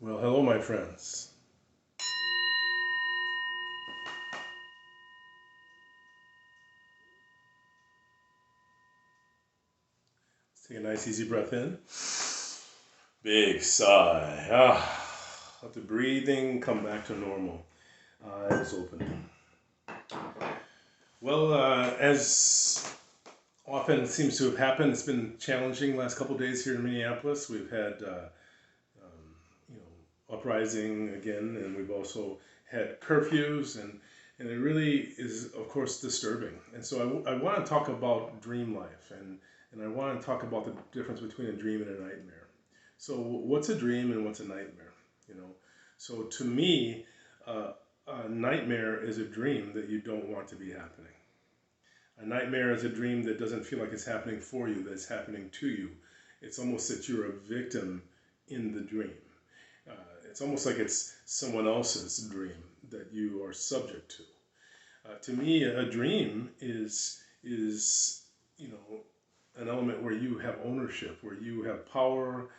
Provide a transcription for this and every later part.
Well, hello, my friends. Let's take a nice, easy breath in. Big sigh. Let the breathing come back to normal. Eyes open. Well, as often seems to have happened, it's been challenging last couple of days here in Minneapolis. We've had, uprising again, and we've also had curfews, and it really is, of course, disturbing. And so I want to talk about dream life, and I want to talk about the difference between a dream and a nightmare. So, what's a dream and what's a nightmare? You know, so to me, a nightmare is a dream that you don't want to be happening. A nightmare is a dream that doesn't feel like it's happening for you, that it's happening to you. It's almost that you're a victim in the dream. Uh, it's almost like it's someone else's dream that you are subject to. To me, a dream is an element where you have ownership, where you have power.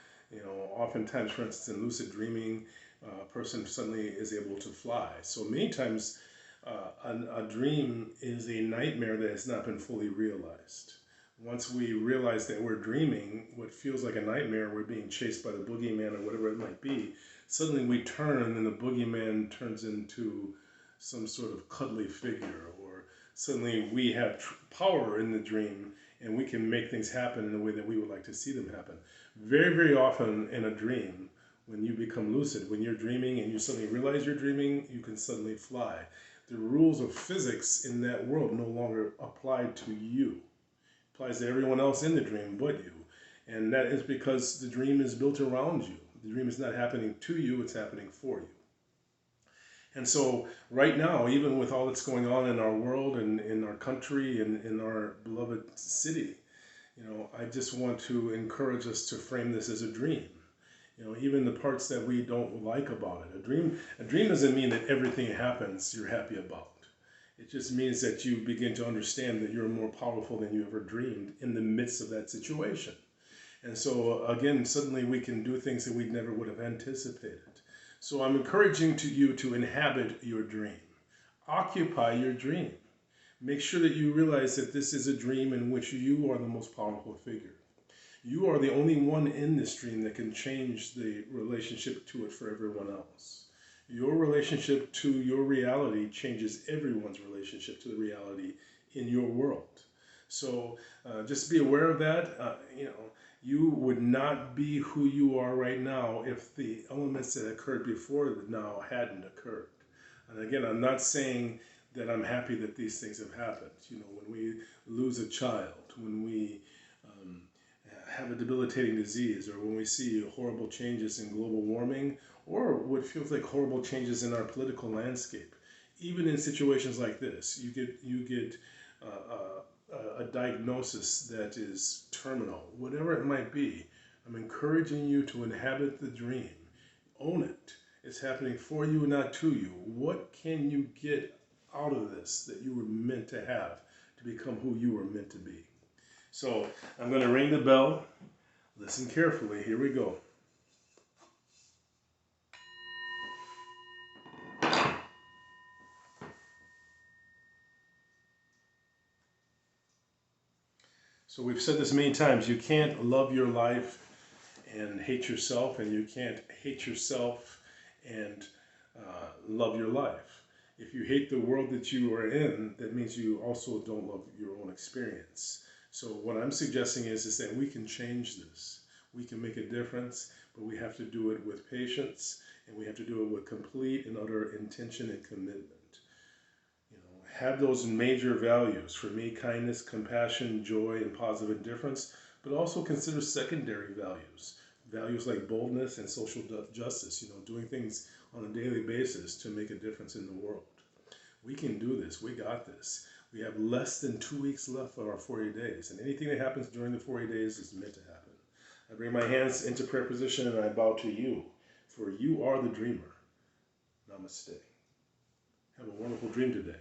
Oftentimes, for instance, in lucid dreaming, a person suddenly is able to fly. So many times, a dream is a nightmare that has not been fully realized. Once we realize that we're dreaming what feels like a nightmare, we're being chased by the boogeyman or whatever it might be, suddenly we turn and the boogeyman turns into some sort of cuddly figure, or suddenly we have power in the dream and we can make things happen in the way that we would like to see them happen. Very, very often in a dream, when you become lucid, when you're dreaming and you suddenly realize you're dreaming, you can suddenly fly. The rules of physics in that world no longer apply to you. It applies to everyone else in the dream but you. And that is because the dream is built around you. The dream is not happening to you, it's happening for you. And so, right now, even with all that's going on in our world and in our country and in our beloved city, I just want to encourage us to frame this as a dream. Even the parts that we don't like about it. A dream doesn't mean that everything happens you're happy about. It just means that you begin to understand that you're more powerful than you ever dreamed in the midst of that situation. And so, again, suddenly we can do things that we never would have anticipated. So I'm encouraging you to inhabit your dream. Occupy your dream. Make sure that you realize that this is a dream in which you are the most powerful figure. You are the only one in this dream that can change the relationship to it for everyone else. Your relationship to your reality changes everyone's relationship to the reality in your world. So just be aware of that. You would not be who you are right now if the elements that occurred before now hadn't occurred. And again, I'm not saying that I'm happy that these things have happened. When we lose a child, when we have a debilitating disease, or when we see horrible changes in global warming, or what feels like horrible changes in our political landscape. Even in situations like this, you get a diagnosis that is terminal, whatever it might be. I'm encouraging you to inhabit the dream. Own it. It's happening for you, not to you. What can you get out of this that you were meant to have to become who you were meant to be? So I'm going to ring the bell. Listen carefully. Here we go. So we've said this many times. You can't love your life and hate yourself, and you can't hate yourself and love your life. If you hate the world that you are in, that means you also don't love your own experience. So what I'm suggesting is that we can change this. We can make a difference, but we have to do it with patience, and we have to do it with complete and utter intention and commitment. Have those major values. For me, kindness, compassion, joy, and positive indifference, but also consider secondary values. Values like boldness and social justice, doing things on a daily basis to make a difference in the world. We can do this. We got this. We have less than 2 weeks left of our 40 days, and anything that happens during the 40 days is meant to happen. I bring my hands into prayer position and I bow to you, for you are the dreamer. Namaste. Have a wonderful dream today.